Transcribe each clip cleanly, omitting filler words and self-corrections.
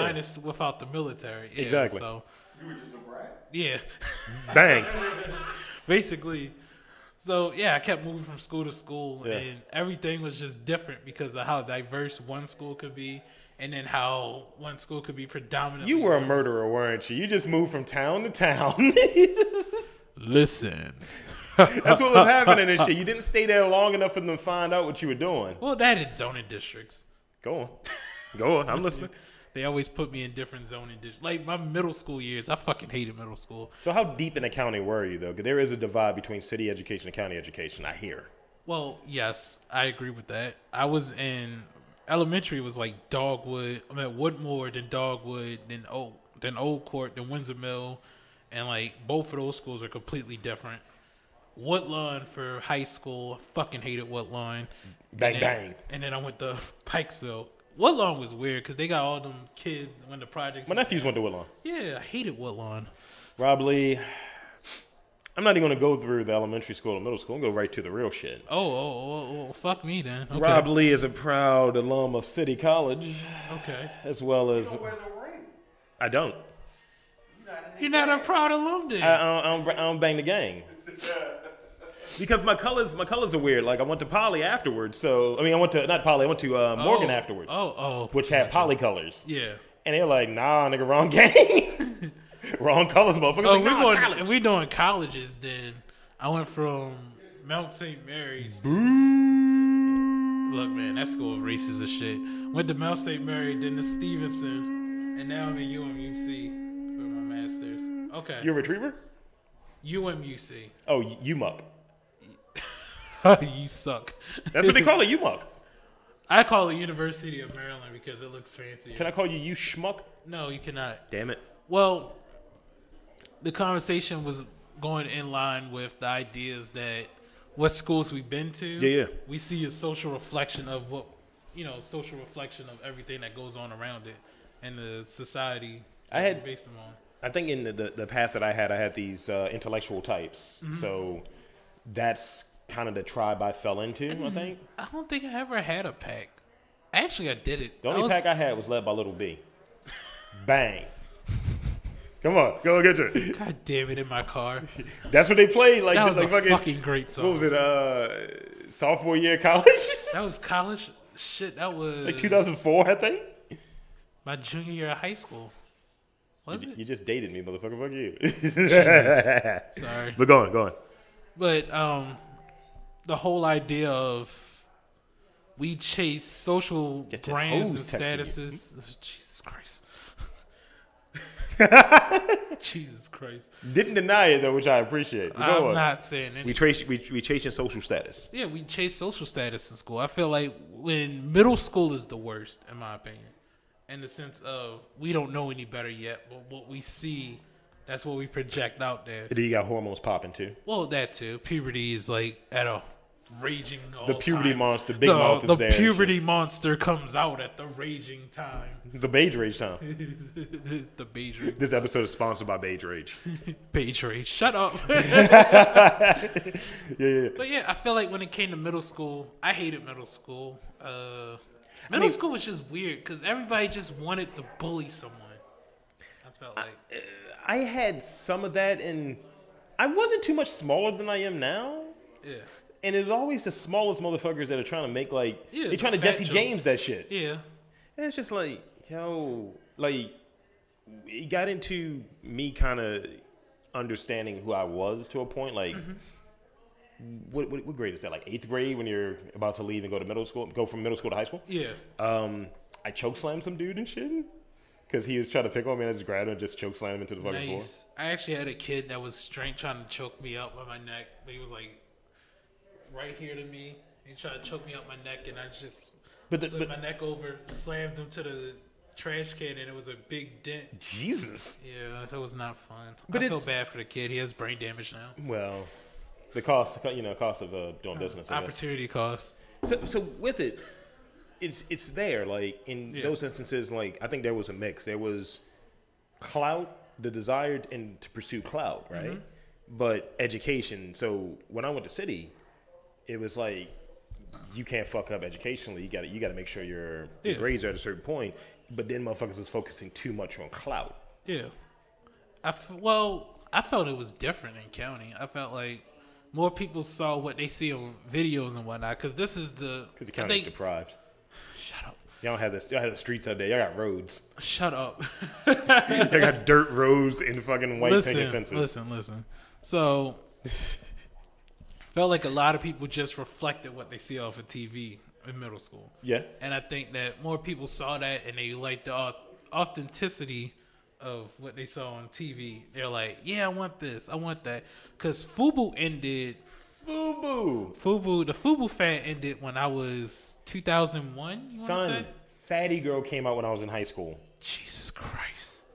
minus without the military. Yeah, Exactly. So, You were just a brat? yeah. Bang. Basically. So, yeah, I kept moving from school to school, Yeah. and everything was just different because of how diverse one school could be, and then how one school could be predominantly. You were a murderer, weren't you? You just moved from town to town. Listen. That's what was happening and shit. You didn't stay there long enough for them to find out what you were doing. Well, that is zoning districts. Go on. Go on. I'm listening. They always put me in different zoning districts. Like, my middle school years, I fucking hated middle school. So how deep in the county were you, though? Because there is a divide between city education and county education, I hear. Well, yes, I agree with that. I was in elementary, was like Dogwood. I mean, Woodmore, then Dogwood, then Old Court, then Windsor Mill. And, like, both of those schools are completely different. Woodlawn for high school. I fucking hated Woodlawn. Bang, bang. And then I went to Pikesville. Woodlawn was weird because they got all them kids when the projects. My nephews went to Woodlawn. Yeah, I hated Woodlawn. Rob Lee. I'm not even going to go through the elementary school or middle school. I'm going to go right to the real shit. Oh, fuck me then. Okay. Rob Lee is a proud alum of City College. Okay. As well as... You don't wear the ring. I don't. You're not a proud alum then. I don't bang the gang. Because my colors are weird. Like, I went to Poly afterwards. So, I mean, I went to Morgan afterwards. Which had Poly colors. Yeah. And they're like, nah, nigga, wrong gang. Wrong colors, motherfuckers. Oh, like, if we doing colleges, then I went from Mount St. Mary's to... Look, man, that school was racist as shit. Went to Mount St. Mary, then to Stevenson, and now I'm in UMUC for my master's. Okay. You're a retriever? UMUC. Oh, UMUC. You suck. That's what they call it, UMUC. I call it University of Maryland because it looks fancy. Can I call you schmuck? No, you cannot. Damn it. Well, the conversation was going in line with the ideas that what schools we've been to, yeah. we see a social reflection of social reflection of everything that goes on around it and the society based them on. I think in the path that I had these intellectual types. Mm-hmm. So that's kind of the tribe I fell into, I think. I don't think I ever had a pack. Actually, I did it. The only pack I had was led by Little B. Bang. Come on, go get it. God damn it, in my car. That's what they played. Like, that was like a fucking great song. What was it, sophomore year of college? That was college? Shit, that was... Like 2004, I think? My junior year of high school. You just dated me, motherfucker. Fuck you. Jesus. Sorry. But go on. But, the whole idea of we chase social brands and statuses. Jesus Christ. Jesus Christ. Didn't deny it though, which I appreciate. I'm not saying anything. We chasing social status. Yeah, we chase social status in school. I feel like when middle school is the worst, in my opinion, in the sense of we don't know any better yet, but what we see, that's what we project out there. Do you got hormones popping too? Well, that too. Puberty is like at a raging all the puberty time. monster, big mouth is there. The puberty monster comes out at the raging time. The Beige Rage time. The Beige Rage. This episode is sponsored by Beige Rage. Beige Rage. Shut up. Yeah. But yeah, I feel like when it came to middle school, I hated middle school. Middle school was just weird because everybody just wanted to bully someone. I felt like. I had some of that, and I wasn't too much smaller than I am now. Yeah. And it was always the smallest motherfuckers that are trying to make they're trying to Jesse jokes. James that shit. Yeah. And it's just like, it got into me kind of understanding who I was to a point. Like, what grade is that? Like 8th grade when you're about to leave and go to middle school, go from middle school to high school? Yeah. I choke slammed some dude and shit because he was trying to pick on me, and I just grabbed him and just choke slammed him into the fucking floor. I actually had a kid that was trying to choke me up by my neck, but he was like right here to me. He tried to choke me up my neck, and I just put my neck over, slammed him to the trash can, and it was a big dent. Jesus. Yeah, that was not fun. But I feel bad for the kid. He has brain damage now. Well, the cost of doing business. Opportunity cost. So with it, it's there. Like in those instances, like I think there was a mix. There was clout, the desire and to pursue clout, right? Mm-hmm. But education. So when I went to City, it was like you can't fuck up educationally. You got to make sure your grades are at a certain point. But then motherfuckers was focusing too much on clout. Yeah. I felt it was different in county. I felt like more people saw what they see on videos and whatnot. Because this is the... Because the county's deprived. Shut up. Y'all don't have this. Y'all have the streets out there. Y'all got roads. Shut up. Y'all got dirt roads and fucking white picket fences. Listen. So, felt like a lot of people just reflected what they see off of TV in middle school. Yeah. And I think that more people saw that and they liked the authenticity of what they saw on TV. They're like, yeah, I want this. I want that. Because FUBU ended. FUBU. The FUBU fan ended when I was 2001. Son, Fatty Girl came out when I was in high school. Jesus Christ.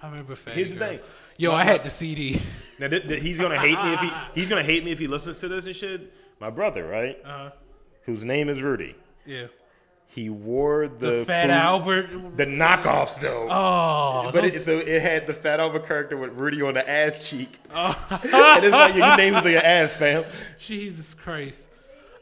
I remember Fatty Here's Girl. the thing. Yo, I had the CD. Now he's gonna hate me he's gonna hate me if he listens to this and shit. My brother, right? Whose name is Rudy. Yeah. He wore the Fat Albert. The knockoffs though. Oh. But it had the Fat Albert character with Rudy on the ass cheek. Oh. And it's like your name was like an ass, fam. Jesus Christ.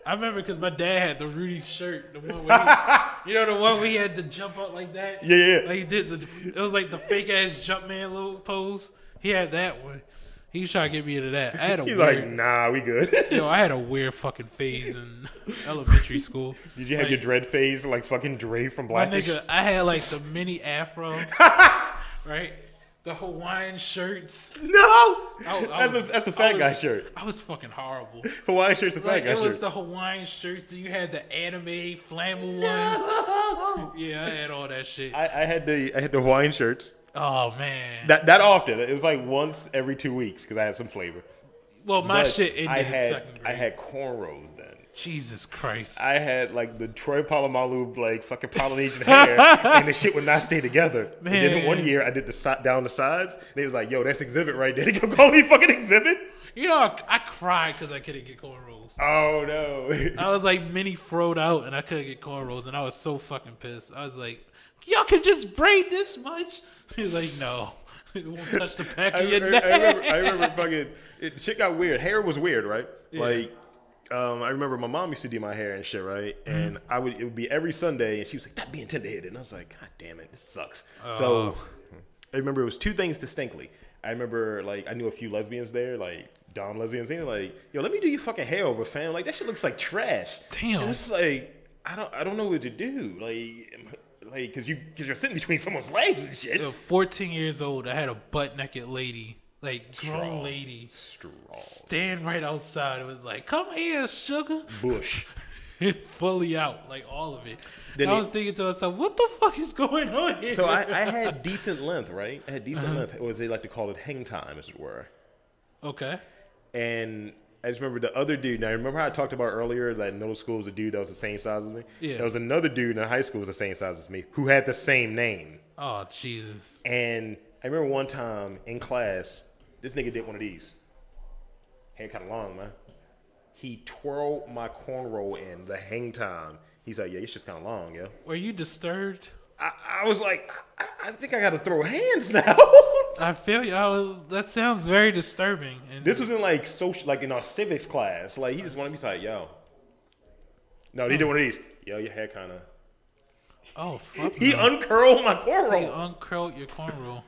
I remember because my dad had the Rudy shirt, the one where the one where he had to jump up like that. Yeah. Like he did it was like the fake ass Jumpman little pose. He had that one. He was trying to get me into that. I had a He's weird, like, nah, we good. Yo, I had a weird fucking phase in elementary school. Did you have your dread phase like fucking Dre from Blackish? My nigga, I had like the mini afro, right? The Hawaiian shirts. No, that's a fat guy shirt. I was fucking horrible. Hawaiian shirt's a fat guy shirt. It was the Hawaiian shirts. And you had the anime flannel ones. Yeah, I had all that shit. I had the Hawaiian shirts. Oh man, that often. It was like once every 2 weeks because I had some flavor. Well, my shit ended in second grade. I had cornrows then. Jesus Christ. I had like the Troy Polamalu like fucking Polynesian hair, and the shit would not stay together. Man. And then one year I did down the sides. And they was like, "Yo, that's Exhibit right there." They kept calling me fucking Exhibit. You know, I cried because I couldn't get cornrows. Oh no! I was like mini froed out, and I couldn't get cornrows, and I was so fucking pissed. I was like, "Y'all can just braid this much." He's like, "No, it won't touch the back of your neck." I remember fucking shit got weird. Hair was weird, right? Yeah. Like. I remember my mom used to do my hair and shit, right? And it would be every Sunday, and she was like, "Stop being tender-headed." And I was like, "God damn it, this sucks." So I remember it was two things distinctly. I remember like I knew a few lesbians there, like dom lesbians. And they were like, "Yo, let me do your fucking hair over, fam. Like that shit looks like trash." Damn. And it's like I don't know what to do, like because you're sitting between someone's legs and shit. 14 years old, I had a butt naked lady. Like grown lady, stand right outside. It was like, "Come here, sugar." Bush, fully out, like all of it. Then I was thinking to myself, "What the fuck is going on here?" So I had decent length, right? I had decent length, or as they like to call it, hang time, as it were. Okay. And I just remember the other dude. Now, remember how I talked about earlier that in middle school was a dude that was the same size as me? Yeah. There was another dude in high school who was the same size as me who had the same name. Oh Jesus! And I remember one time in class. This nigga did one of these. Hair kind of long, man. He twirled my cornrow in the hang time. He's like, "Yeah, it's just kind of long, yo." Were you disturbed? I was like, I think I got to throw hands now. I feel you. That sounds very disturbing. And this was in like social, like in our civics class. Like he just wanted me to be like, "Yo." No, he did one of these. "Yo, your hair kind of." Oh fuck. He uncurled my cornrow. He uncurled your cornrow.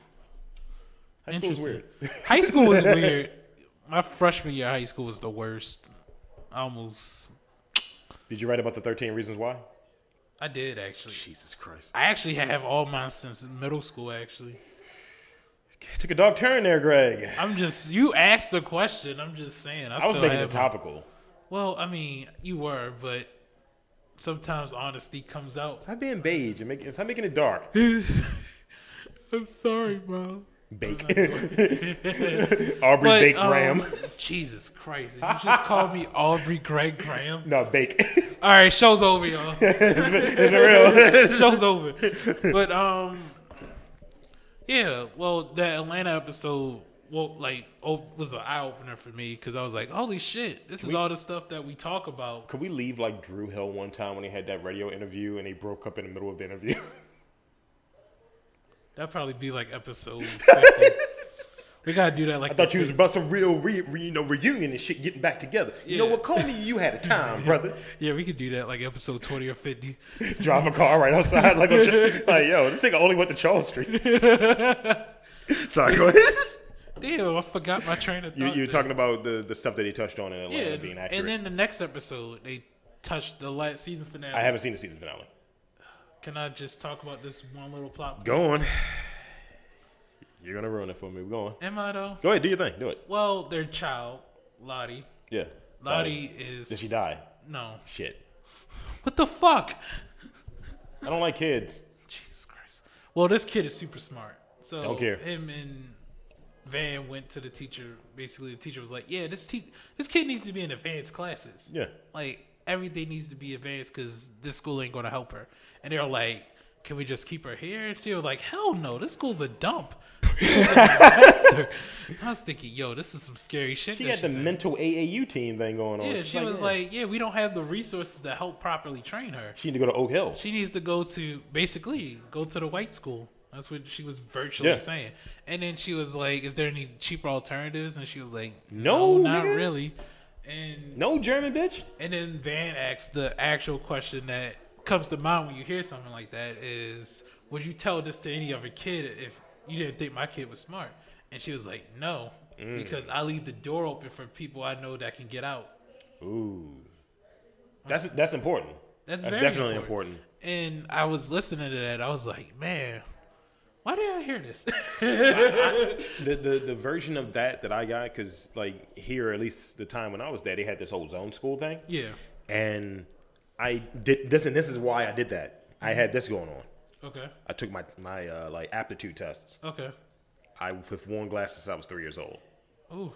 High school was weird. High school was weird. My freshman year of high school was the worst. Did you write about the 13 reasons why? I did, actually. Jesus Christ. I actually have all mine since middle school, actually. Took a dog turn there, Greg. You asked the question. I'm just saying. I was making it topical. Well, I mean, you were, but sometimes honesty comes out. Stop being beige. Stop making it dark. I'm sorry, Mom. Bake. Aubrey Bake Graham. Jesus Christ. Did you just call me Aubrey Greg Graham? No, Bake. All right, show's over, y'all. It's real. Show's over. But, yeah, well, that Atlanta episode was an eye-opener for me because I was like, holy shit, this is all the stuff that we talk about. Could we leave like Drew Hill one time when he had that radio interview and they broke up in the middle of the interview? That'd probably be like episode 50. We gotta do that. Like I thought you was about some real reunion and shit, getting back together. You know what? Call me. You had a time, brother. Yeah, we could do that like episode 20 or 50. Drive a car right outside, like yo, this nigga only went to Charles Street. Sorry, go ahead. Damn, I forgot my train of thought. You were talking about the stuff that he touched on in Atlanta being accurate. And then the next episode, they touched the last season finale. I haven't seen the season finale. Can I just talk about this one little plot? Go on. You're gonna ruin it for me. We're going. Am I though? Go ahead, do your thing. Do it. Well, their child, Lottie. Yeah. Lottie is. Did she die? No. Shit. What the fuck? I don't like kids. Jesus Christ. Well, this kid is super smart. So don't care. Him and Van went to the teacher. Basically, the teacher was like, "Yeah, this kid needs to be in advanced classes. Yeah, like everything needs to be advanced because this school ain't gonna help her." And they're like, "Can we just keep her here?" And she was like, "Hell no, this school's a dump. This school's a disaster." I was thinking, "Yo, this is some scary shit." She had the mental AAU team thing going on. Yeah, she was like, "Yeah, we don't have the resources to help properly train her. She need to go to Oak Hill. She needs to go to the white school." That's what she was virtually saying. And then she was like, "Is there any cheaper alternatives?" And she was like, "No, not really." And no German bitch. And then Van asked the actual question that comes to mind when you hear something like that is, "Would you tell this to any other kid if you didn't think my kid was smart?" And she was like, "No, because I leave the door open for people I know that can get out." Ooh, that's important. That's very definitely important. And I was listening to that. I was like, man. Why did I hear this? The version of that I got, because like here, at least the time when I was there, they had this whole zone school thing. Yeah. And I did this, and this is why I did that. I had this going on. Okay. I took my like aptitude tests. Okay. I with worn glasses since I was 3 years old. Ooh.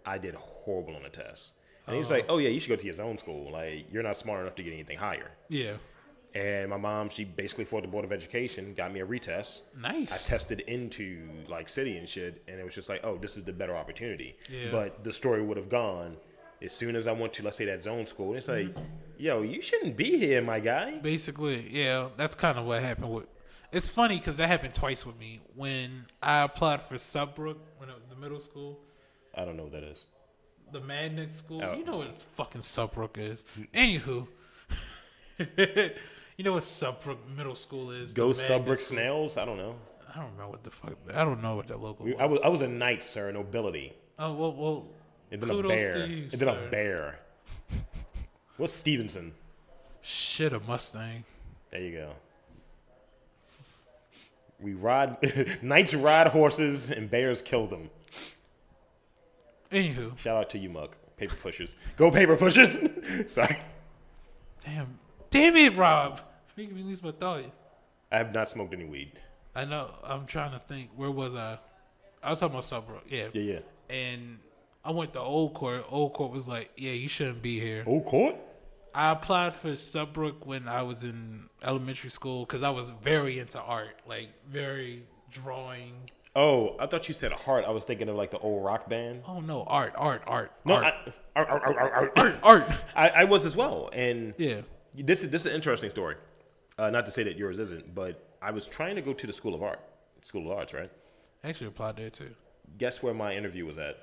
I did horrible on the test. And he was like, "Oh yeah, you should go to your zone school. Like you're not smart enough to get anything higher." Yeah. And my mom, she basically for the Board of Education got me a retest. Nice. I tested into like city and shit, and it was just like, oh, this is the better opportunity. Yeah. But the story would have gone as soon as I went to, let's say, that zone school. It's like, yo, you shouldn't be here, my guy. Basically, yeah, that's kind of what happened with. It's funny because that happened twice with me. When I applied for Subbrook when it was the middle school. I don't know what that is. The Magnet School. Oh. You know what fucking Subbrook is. Anywho. You know what Subbrook Middle School is? Go Subbrook Snails? I don't know. I don't know what the fuck. I don't know what that logo was. I was a knight, sir, nobility. Oh well. And then a bear. And then a bear. What's Stevenson? Shit, a Mustang. There you go. We ride. Knights ride horses and bears kill them. Anywho. Shout out to you, Muck. Paper pushers. Go paper pushers. Sorry. Damn it, Rob. Making me lose my thought. I have not smoked any weed. I know. I'm trying to think. Where was I? I was talking about Subbrook. Yeah. Yeah. And I went to Old Court. Old Court was like, yeah, you shouldn't be here. Old Court? I applied for Subbrook when I was in elementary school because I was very into art. Like, very drawing. Oh, I thought you said art. I was thinking of like the old rock band. Oh, no. Art. No, art. Art. I was as well. And yeah. This is an interesting story. Not to say that yours isn't, but I was trying to go to the School of Arts, right? I actually applied there too. Guess where my interview was at?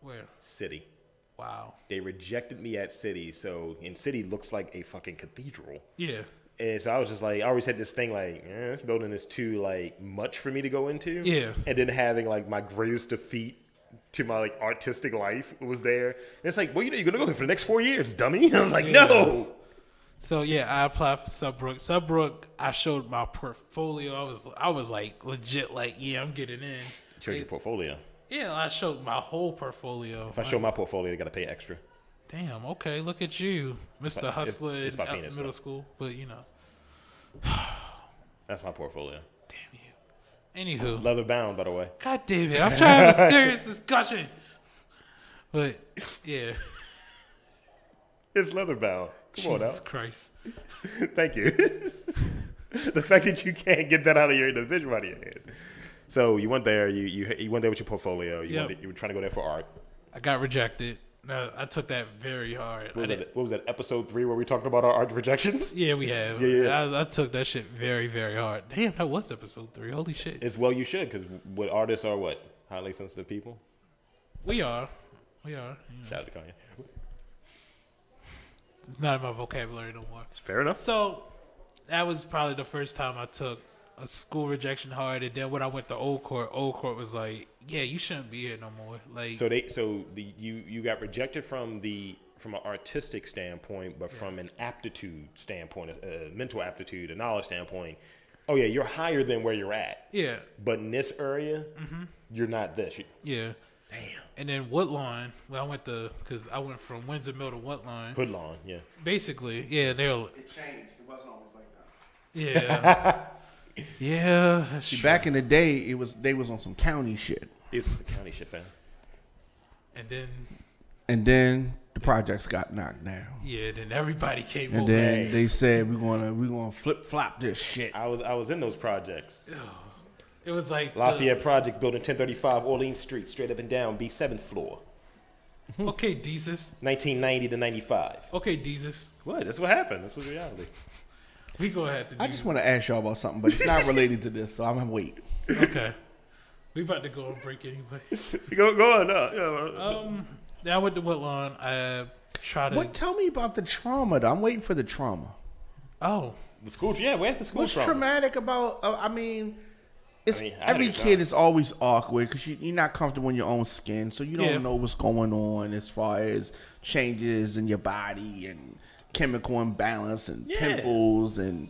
Where? City. Wow. They rejected me at City, and City looks like a fucking cathedral. Yeah. And so I was just like, I always had this thing like, this building is too like much for me to go into. Yeah. And then having like my greatest defeat to my like artistic life was there. And it's like, well, you're gonna go here for the next 4 years, dummy. I was like, no. So yeah, I applied for Subbrook. Subbrook, I showed my portfolio. I was like legit, like yeah, I'm getting in. You showed your portfolio. Yeah, I showed my whole portfolio. If I show my portfolio, they gotta pay extra. Damn. Okay, look at you, Mr. Hustler it's my in penis, middle though. school. But you know, that's my portfolio. Damn you. Anywho, leather bound, by the way. God damn it! I'm trying to have a serious discussion. But yeah, it's leather bound. Come on now. Jesus Christ. Thank you. The fact that you can't get that out of your division out of your head. So you went there. You went there with your portfolio. You were trying to go there for art. I got rejected. No, I took that very hard. What was that? Episode 3 where we talked about our art rejections? Yeah, we have. Yeah. I took that shit very, very hard. Damn, that was episode 3. Holy shit. It's well you should, because what artists are what? Highly sensitive people? We are. You know. Shout out to Kanye. It's not in my vocabulary no more. Fair enough. So, that was probably the first time I took a school rejection hard. And then when I went to Old Court was like, yeah, you shouldn't be here no more. Like, you got rejected from an artistic standpoint, but from an aptitude standpoint, a mental aptitude, a knowledge standpoint, oh yeah, you're higher than where you're at. Yeah. But in this area, you're not this. Yeah. Damn. And then Woodlawn, because I went from Windsor Mill to Woodlawn. Hoodlawn, yeah. Basically, yeah, It changed. It wasn't always like that. Yeah. Yeah. That's See, true. back in the day, they was on some county shit. It was the county shit, fam. And then the projects got knocked down. Yeah, then everybody came And over. then they said we're gonna flip flop this shit. I was in those projects. It was like Lafayette Project, building 1035 Orleans Street, straight up and down, B 7th floor. Okay, Jesus. 1990 to 95. Okay, Jesus. What? That's what happened. This was reality. We gonna have to do I just want to ask y'all about something, but it's not related to this, so I'm gonna wait. Okay. We about to go on break anyway. Go on. Yeah, I went to Woodlawn. I tried to. What? Tell me about the trauma, though. I'm waiting for the trauma. Oh. The school, yeah, where's the school What's from? traumatic about? It's I every had a kid job. is always awkward because you're not comfortable in your own skin, so you don't know what's going on as far as changes in your body and chemical imbalance and pimples and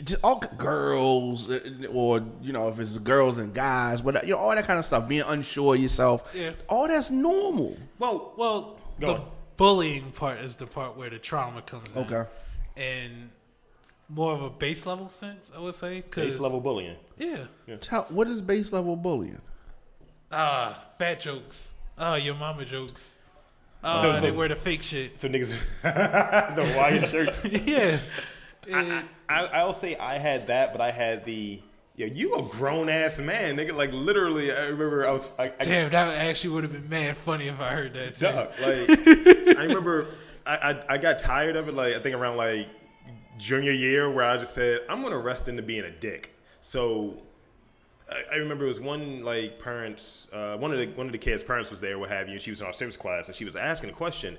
just all girls, or if it's girls and guys, but all that kind of stuff. Being unsure of yourself, all that's normal. Well, the bullying part is the part where the trauma comes in. Okay. And more of a base level sense, I would say. Base level bullying. Yeah. What is base level bullying? Fat jokes. Your mama jokes. So they wear the fake shit. So niggas, the Hawaiian shirts. Yeah. I'll say I had that, but I had you a grown ass man, nigga. Like literally, I remember Damn, that actually would have been mad funny if I heard that too. Dog, like I remember I got tired of it. Like I think around like junior year, where I just said I'm gonna rest into being a dick. So I remember it was one like parents, one of the kids' parents was there, what have you. And she was in our civics class, and she was asking a question.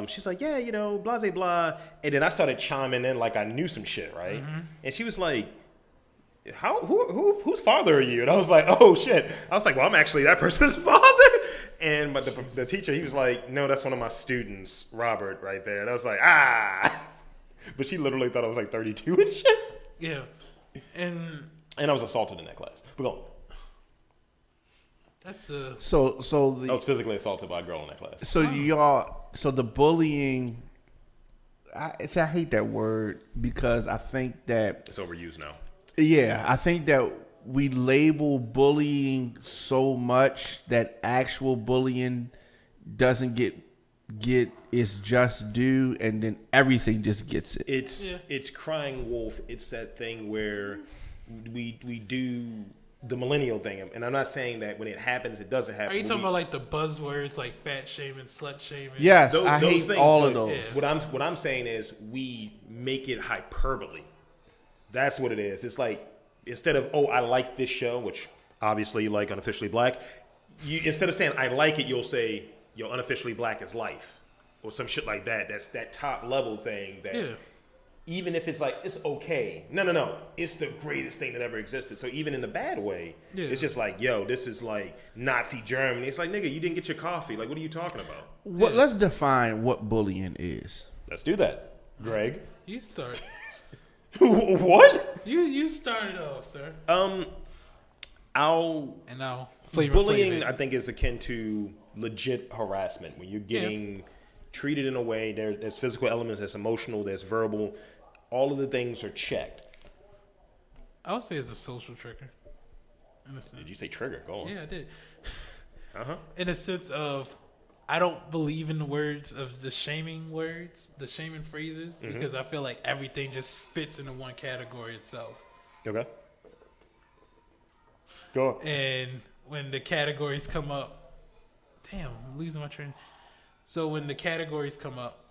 She's like, yeah, blah, blah, blah. And then I started chiming in like I knew some shit, right? Mm-hmm. And she was like, whose father are you? And I was like, oh shit. I was like, well, I'm actually that person's father. And but the teacher, he was like, no, that's one of my students, Robert, right there. And I was like, But she literally thought I was like 32 and shit. Yeah. And I was assaulted in that class. But go on. That's a I was physically assaulted by a girl in that class. So the bullying, I hate that word because I think that it's overused now. Yeah, I think that we label bullying so much that actual bullying doesn't get its just due, and then everything just gets it. It's crying wolf. It's that thing where we do the millennial thing, and I'm not saying that when it happens, it doesn't happen. Are you talking about like the buzzwords like fat shaming, slut shaming? Yes, I hate things, all of those. Yeah. What I'm saying is we make it hyperbole. That's what it is. It's like instead of I like this show, which obviously you like Unofficially Black. Instead of saying I like it, you'll say Unofficially Black is life, or some shit like that. That's that top level thing that. Yeah. Even if it's like, it's okay. No. It's the greatest thing that ever existed. So even in the bad way, it's just like, this is like Nazi Germany. It's like, nigga, you didn't get your coffee. Like, what are you talking about? Let's define what bullying is. Let's do that. Greg? You start. What? You started off, sir. Bullying, I think, is akin to legit harassment. When you're getting treated in a way, there's physical elements, there's emotional, there's verbal. All of the things are checked. I would say it's a social trigger. Did you say trigger? Go on. Yeah, I did. In a sense of, I don't believe in the words of the shaming phrases, because I feel like everything just fits into one category itself. Okay. Go on. And when the categories come up, damn, I'm losing my train. So when the categories come up,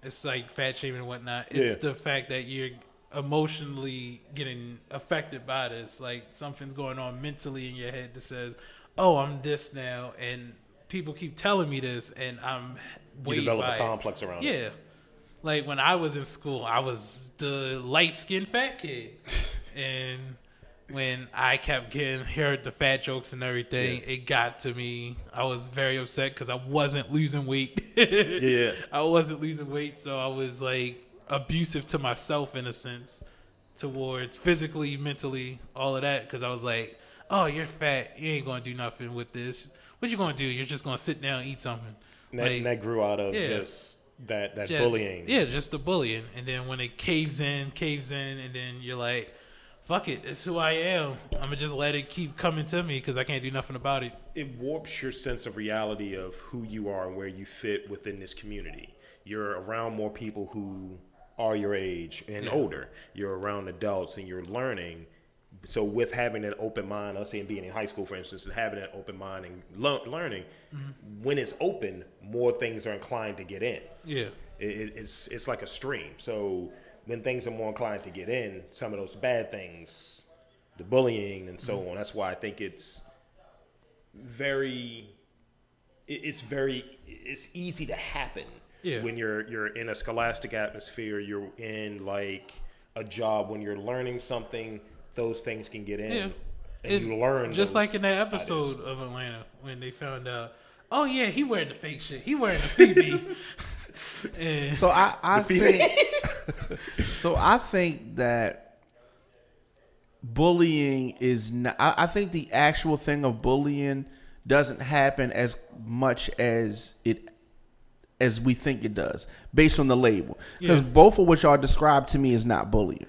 it's like fat shaming and whatnot. It's the fact that you're emotionally getting affected by this. Like something's going on mentally in your head that says, "Oh, I'm this now," and people keep telling me this, and I'm you develop a complex around it. Yeah, like when I was in school, I was the light skinned fat kid, and when I kept heard the fat jokes and everything, it got to me. I was very upset because I wasn't losing weight. I wasn't losing weight, so I was like abusive to myself in a sense, towards physically, mentally, all of that. Because I was like, "Oh, you're fat. You ain't gonna do nothing with this. What you gonna do? You're just gonna sit down and eat something." And that grew out of just that bullying. Yeah, just the bullying, and then when it caves in, and then you're like, fuck it, it's who I am. I'm gonna just let it keep coming to me because I can't do nothing about it. It warps your sense of reality of who you are and where you fit within this community. You're around more people who are your age and older. You're around adults and you're learning. So with having an open mind, let's say being in high school, for instance, and having an open mind and learning, when it's open, more things are inclined to get in. Yeah, it's like a stream. So when things are more inclined to get in, some of those bad things, the bullying and so on. That's why I think it's easy to happen when you're in a scholastic atmosphere. You're in like a job when you're learning something. Those things can get in, and you learn. Just like in that episode of Atlanta when they found out, oh yeah, he wearing the fake shit. He wearing the Phoebe. So I think. So I think that bullying is not. I think the actual thing of bullying doesn't happen as much as we think it does, based on the label. Because both of which are described to me is not bullying.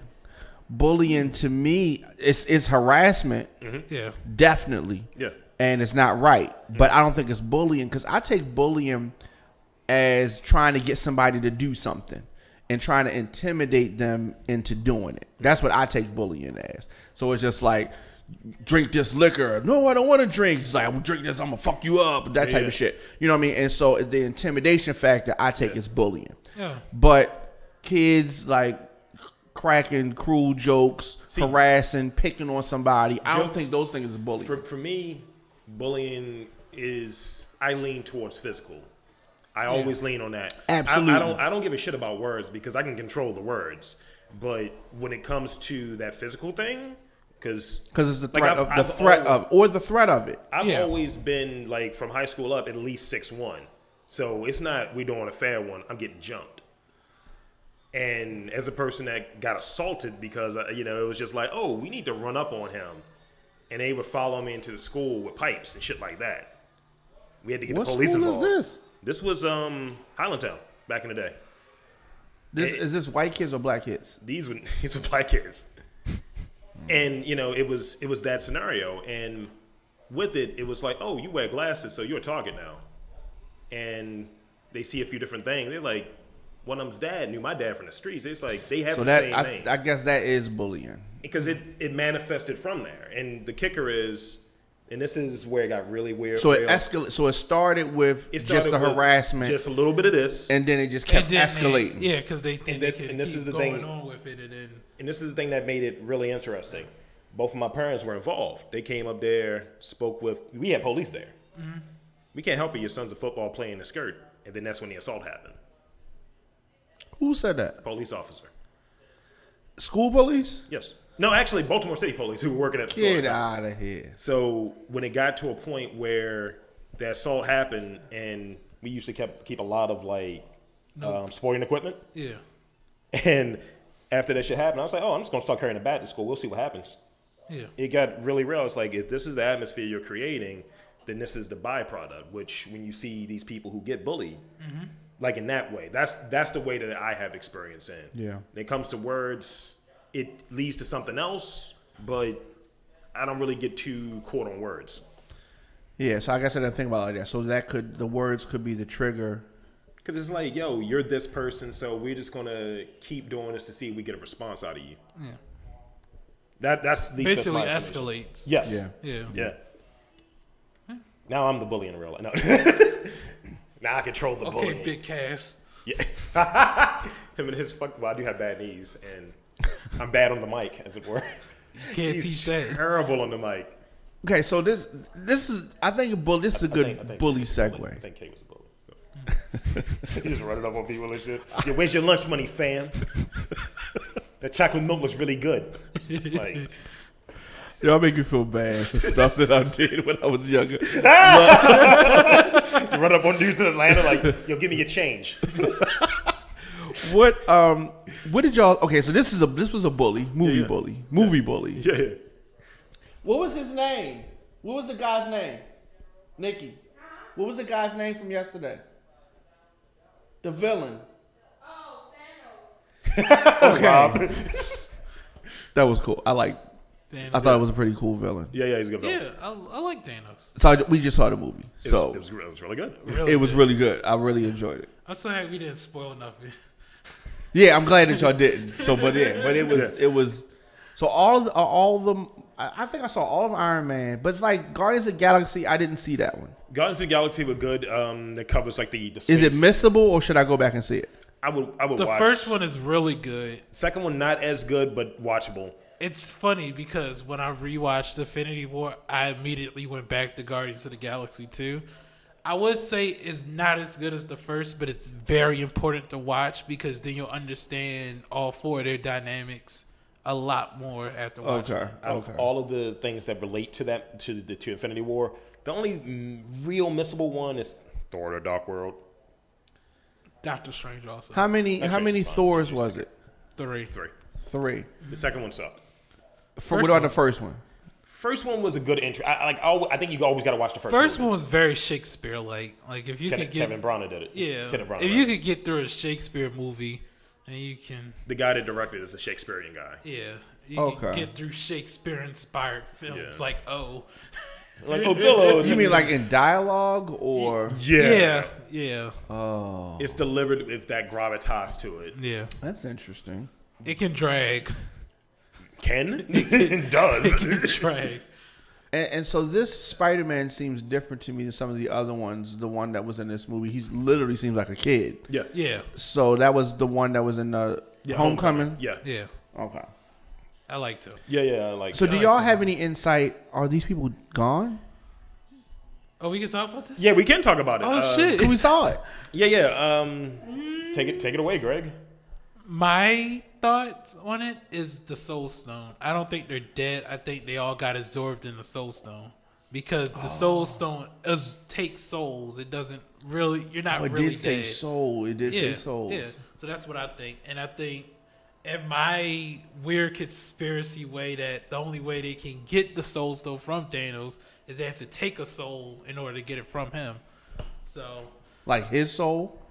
Bullying to me is harassment. Yeah, definitely. Yeah, and it's not right. But I don't think it's bullying because I take bullying as trying to get somebody to do something and trying to intimidate them into doing it. That's what I take bullying as. So it's just like, drink this liquor. No, I don't want to drink. It's like, I'm gonna drink this, I'm gonna fuck you up, that type of shit. You know what I mean? And so the intimidation factor I take is bullying. Yeah. But kids like cracking cruel jokes, harassing, picking on somebody, I don't think those things is bullying. For me, bullying is, I lean towards physical. I always lean on that. Absolutely. I don't give a shit about words because I can control the words. But when it comes to that physical thing, because it's the threat the threat of it. I've always been like from high school up at least 6'1". So it's not we doing a fair one. I'm getting jumped. And as a person that got assaulted because it was just like, oh, we need to run up on him, and they would follow me into the school with pipes and shit like that. We had to get the police involved. What school is this? This was Highlandtown back in the day. Is this white kids or black kids? These were black kids. And it was that scenario, and with it was like, oh, you wear glasses, so you're a target now. And they see a few different things. They're like, one of them's dad knew my dad from the streets. It's like they have the same thing. I guess that is bullying because it manifested from there. And the kicker is, and this is where it got really weird. So it escalated. So it started with just the harassment, just a little bit of this, and then it just kept escalating. Because they think this is the thing on with it, and this is the thing that made it really interesting. Both of my parents were involved. They came up there, spoke with. We had police there. Mm-hmm. We can't help it. Your son's a football player in a skirt, and then that's when the assault happened. Who said that? Police officer. School police? Yes. No, actually, Baltimore City police who were working at the store. Get out of here. So when it got to a point where the assault happened, and we used to keep a lot of like sporting equipment. Yeah. And after that shit happened, I was like, oh, I'm just gonna start carrying a bat to school. We'll see what happens. Yeah. It got really real. It's like, if this is the atmosphere you're creating, then this is the byproduct. Which when you see these people who get bullied. Mm-hmm. Like in that way, that's the way that I have experience in. Yeah. When it comes to words, it leads to something else, but I don't really get too caught on words. Yeah, so I guess I didn't think about it like that. So the words could be the trigger. Because it's like, yo, you're this person, so we're just gonna keep doing this to see if we get a response out of you. Yeah. That's basically escalates. Yes. Yeah. Yeah. Now I'm the bully in real life. No. Now I control the bullying. Okay, big cast. Yeah. Him and his fuck. Well, I do have bad knees, and I'm bad on the mic, as it were. Can't He's teach that. terrible on the mic. Okay, so this is I think a bully. This is a good bully segue. I think Kate was a bully. He just running up on people and shit. Yeah, where's your lunch money, fam? That chocolate milk was really good. Like, Y'all make me feel bad for stuff that I did when I was younger. you run up on dudes in Atlanta like, yo, give me your change. What did y'all? Okay, so this was a bully, movie bully. Yeah. What was his name? What was the guy's name? Nikki. What was the guy's name from yesterday? The villain. Oh, Thanos. Okay. That was cool. I thought it was a pretty cool villain. Yeah, he's a good villain. Yeah, I like Thanos. So we just saw the movie. So It was really good. it was really good. I really enjoyed it. I'm so happy we didn't spoil nothing. Yeah, I'm glad that y'all didn't. So, but it was. So all of them. I think I saw all of Iron Man, but it's like Guardians of the Galaxy. I didn't see that one. Guardians of the Galaxy were good. That covers like the space. Is it missable or should I go back and see it? I would The watch. first one is really good. Second one not as good, but watchable. It's funny because when I rewatched Infinity War, I immediately went back to Guardians of the Galaxy 2. I would say it's not as good as the first, but it's very important to watch because then you'll understand all four of their dynamics a lot more after watching. Okay. Out of all of the things that relate to that to Infinity War, the only real missable one is Thor: The Dark World. Doctor Strange also. How many fine. Thors was it? 3. Three. The second one sucked. What about the first one? First one was a good entry. I think you always got to watch the first. First movie. one was very Shakespeare-like. Like if you could get Kevin Bronner did it. yeah, Kevin Bronner. if you could get through a Shakespeare movie, and you can The guy that directed is a Shakespearean guy. you can get through Shakespeare-inspired films Yeah. like Like Othello. You mean like in dialogue or? Yeah. Oh, It's delivered with that gravitas to it. Yeah. that's interesting. It can drag. It does. It can drag. And so this Spider-Man seems different to me than some of the other ones. The one that was in this movie, he's literally seems like a kid. Yeah. Yeah. So that was the one that was in Homecoming. Yeah. Yeah. Okay. I like to. Yeah. Like. So do y'all have any insight? Are these people gone? Oh, we can talk about this? Yeah, we can talk about it. Oh, shit. We saw it. Yeah. Take it away, Greg. My thoughts on it is the Soul Stone. I don't think they're dead. I think they all got absorbed in the Soul Stone. Because the Soul Stone takes souls. It doesn't really, you're not really dead. It did say soul. It did say souls. Yeah, so that's what I think. And I think in my weird conspiracy way that the only way they can get the Soul Stone from Thanos is they have to take a soul in order to get it from him. So Like his soul?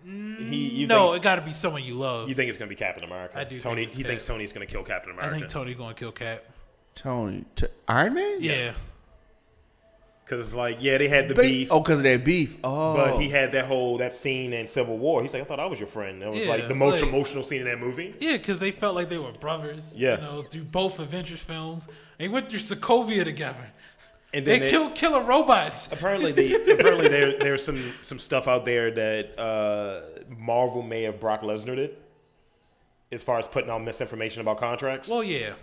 it got to be someone you love. You think it's gonna be Captain America? I do. Tony. Think He thinks Tony's gonna kill Captain I America. think Tony's going to kill Cap. Tony. Iron Man? Yeah. Because it's like, they had the beef. Oh, because of their beef. Oh. But he had that scene in Civil War. He's like, I thought I was your friend. It was like the most emotional scene in that movie. Yeah, because they felt like they were brothers. Yeah. Through both Avengers films. They went through Sokovia together. And then they killed killer robots. Apparently, there's some stuff out there that Marvel may have Brock Lesnar did, as far as putting out misinformation about contracts. Well, yeah.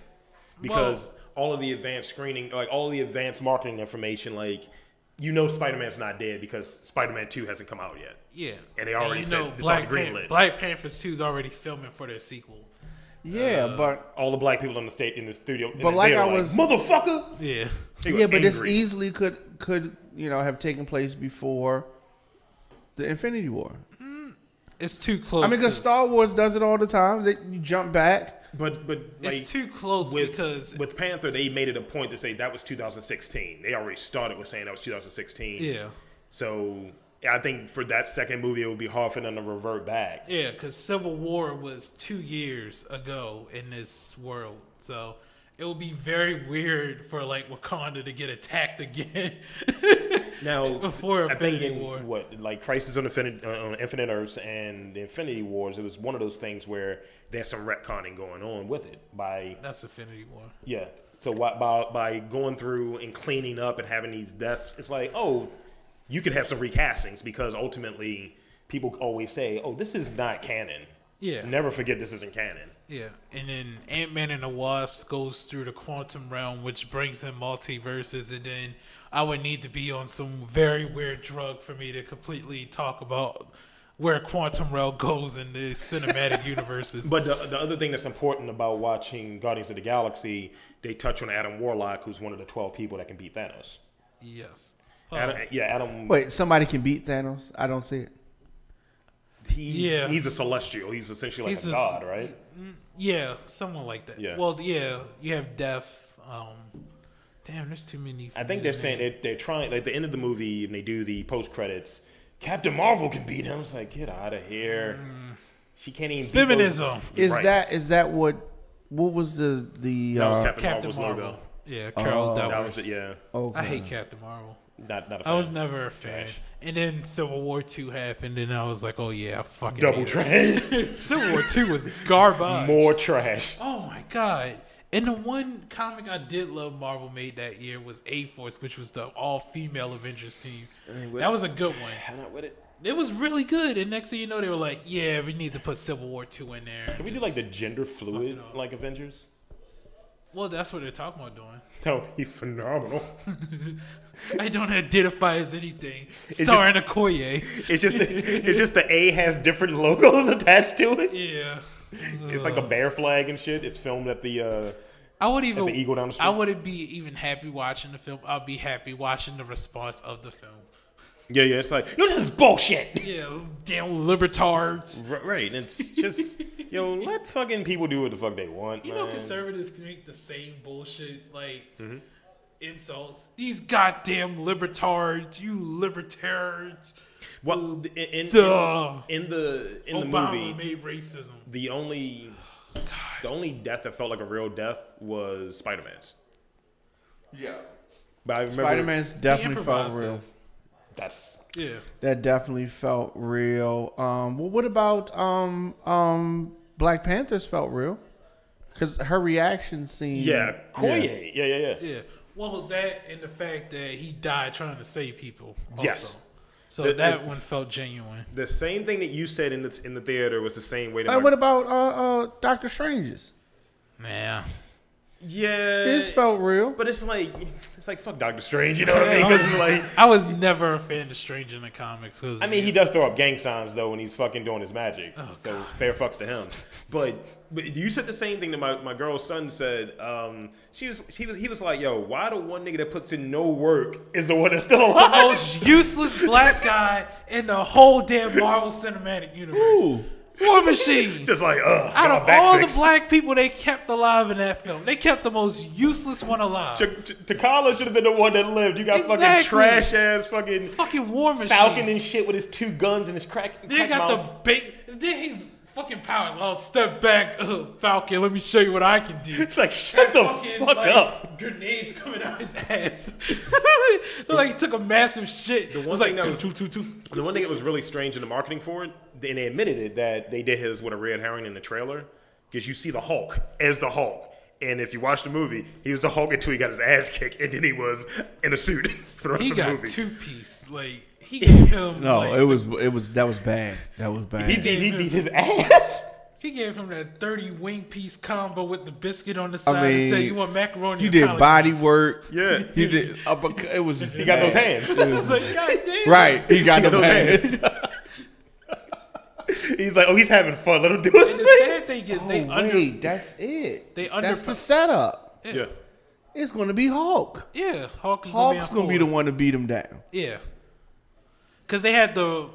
Because all of the advanced screening, like all of the advanced marketing information, like Spider-Man's not dead because Spider-Man 2 hasn't come out yet. Yeah. And they already said it's on the greenlit. Black Panther 2 is already filming for their sequel. Yeah, but all the black people in the studio. But like I was, motherfucker. Yeah. Yeah, but this easily could have taken place before the Infinity War. It's too close. I mean, because Star Wars does it all the time. You jump back. But like, it's too close because with Panther they made it a point to say that was 2016. They already started with saying that was 2016. Yeah. So I think for that second movie it would be hard for them to revert back. Yeah, because Civil War was 2 years ago in this world, so it would be very weird for like Wakanda to get attacked again. Now, before Infinity I think in War, like Crisis on Infinite Earths and the Infinity Wars, it was one of those things where there's some retconning going on with it. That's Infinity War. Yeah. So by going through and cleaning up and having these deaths, it's like, you could have some recastings because ultimately people always say, "Oh, this is not canon." Yeah. Never forget this isn't canon. Yeah, and then Ant-Man and the Wasp goes through the quantum realm, which brings in multiverses, and then I would need to be on some very weird drug for me to completely talk about where quantum realm goes in the cinematic universes. But the other thing that's important about watching Guardians of the Galaxy, they touch on Adam Warlock, who's one of the 12 people that can beat Thanos. Yes. Adam. Wait, somebody can beat Thanos? I don't see it. He's a celestial. He's essentially like a god, right? Yeah, someone like that. Yeah. Well, yeah, you have Death. Damn, there's too many. I think they're saying they're trying, like, the end of the movie, and they do the post credits. Captain Marvel can beat him. It's like, get out of here. She can't even. Feminism. Is that what was the that was Captain Captain Marvel's Marvel. logo. Yeah, Carol Danvers. That was the Okay. I hate Captain Marvel. not a fan. I was never a fan. Trash. And then Civil War 2 happened, and I was like, oh, yeah, I fucking Double hate trash. it. Civil War 2 was garbage. More trash. Oh, my God. And the one comic I did love Marvel made that year was A-Force, which was the all-female Avengers team. That was a good one. I'm not with it. It was really good. And next thing you know, they were like, yeah, we need to put Civil War 2 in there. Can we do like the gender fluid up. like Avengers? Well, that's what they're talking about doing. That would be phenomenal. I don't identify as anything. Starring Okoye. It's just the A has different logos attached to it. Yeah. It's like a bear flag and shit. It's filmed at the I would even. the Eagle down the street. I wouldn't be even happy watching the film. I'd be happy watching the response of the film. Yeah. It's like, yo, this is bullshit. Yeah, damn libertards. Right. It's just, yo, let fucking people do what the fuck they want. You man. know, conservatives can make the same bullshit like insults. These goddamn libertards, you libertarians. Well, in Duh. the Obama movie, made racism. the only death that felt like a real death was Spider-Man's. Yeah. But I remember Spider-Man's He definitely felt improvised real. this. that's Yeah. That definitely felt real. Well, what about Black Panthers felt real? Because her reaction scene. Koye. Yeah. Yeah. Well, that and the fact that he died trying to save people. Also. Yes. So that one felt genuine. The same thing that you said in the theater was the same way that Like, what about Doctor Strange's? Yeah. yeah, His felt real. but it's like fuck Doctor Strange, you know what I mean? Because it's like, I was never a fan of Strange in the comics. Cause I mean, he does throw up gang signs though when he's fucking doing his magic. So fair fucks to him. But you said the same thing that my girl's son said. He was like, yo, why the one nigga that puts in no work is the one that's still alive? the most useless black guy in the whole damn Marvel Cinematic Universe. Ooh. War Machine. Just like, Out of all the black people they kept alive in that film, they kept the most useless one alive. T'Challa should have been the one that lived. You got fucking Exactly. trash ass fucking War Machine. Falcon and shit with his 2 guns and his crack. They got mouth. then his fucking powers. I'll step back, Falcon. Let me show you what I can do. It's like, shut the Fucking, fuck like, up. Grenades coming out his ass. Like he took a massive shit. The It one was thing like, that was "Toot, toot, toot, toot." the one thing that was really strange in the marketing for it, and they admitted it, that they did his with a red herring in the trailer, because you see the Hulk as the Hulk. And if you watch the movie, he was the Hulk until he got his ass kicked, and then he was in a suit for the rest He of the got movie. 2-piece. Like he gave him. No, like, it was that was bad. That was bad. He beat his ass. He gave him that 30 wing piece combo with the biscuit on the side and said, "You want macaroni?" He and did collard body greens?" work. Yeah. He did. It was just He got those hands. It was- Like, God damn. right. He got got those those hands. He's like, oh, he's having fun. Let him do his And the thing. sad thing is, they Wait, that's it. they That's underpo- the setup. Yeah. It's gonna be Hulk. Yeah, Hulk's Hulk's gonna be the one. one to beat him down. Yeah, because they had the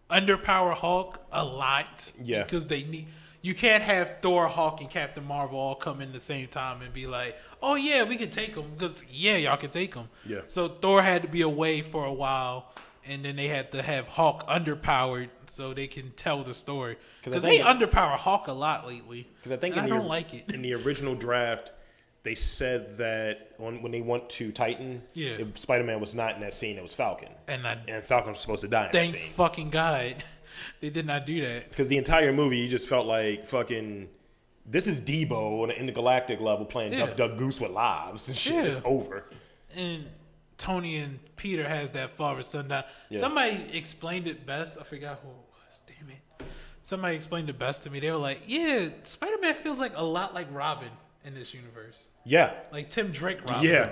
underpower Hulk a lot. Yeah. because they need. You can't have Thor, Hulk, and Captain Marvel all come in the same time and be like, "Oh yeah, we can take them," because y'all can take them. Yeah. So Thor had to be away for a while, and then they had to have Hulk underpowered so they can tell the story. 'Cause I Because they think- underpower Hulk a lot lately. Because I think And I don't like it. in the original draft, they said that when they went to Titan, Yeah. Spider-Man was not in that scene. It was Falcon, And I and Falcon was supposed to die in thank that scene. fucking God they did not do that. Because the entire movie, you just felt like fucking. This is Debo on an intergalactic level playing Yeah. Duck Goose with lives and shit. Yeah. It's over. And Tony and Peter has that father son down. Yeah. Somebody explained it best. I forgot who it was. Damn it. Somebody explained it best to me. They were like, "Yeah, Spider-Man feels like a lot like Robin in this universe. Yeah. Like Tim Drake Robin. Yeah.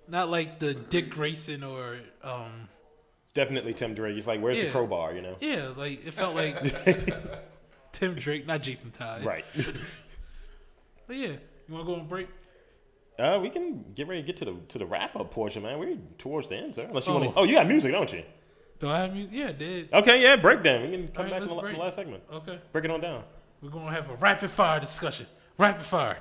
Not like the Dick Grayson or Definitely Tim Drake. It's like, where's the crowbar, you know? Yeah, like it felt like Tim Drake, not Jason Todd. Right. But yeah, you want to go on break? We can get ready to get to the wrap up portion, man. We're towards the end, sir. Unless you want to. Oh, you got music, don't you? Do I have music? Yeah, I did. Okay, yeah, break then. We can come All back right, to the last segment. Okay. Break it on down. We're gonna have a rapid fire discussion. Rapid fire.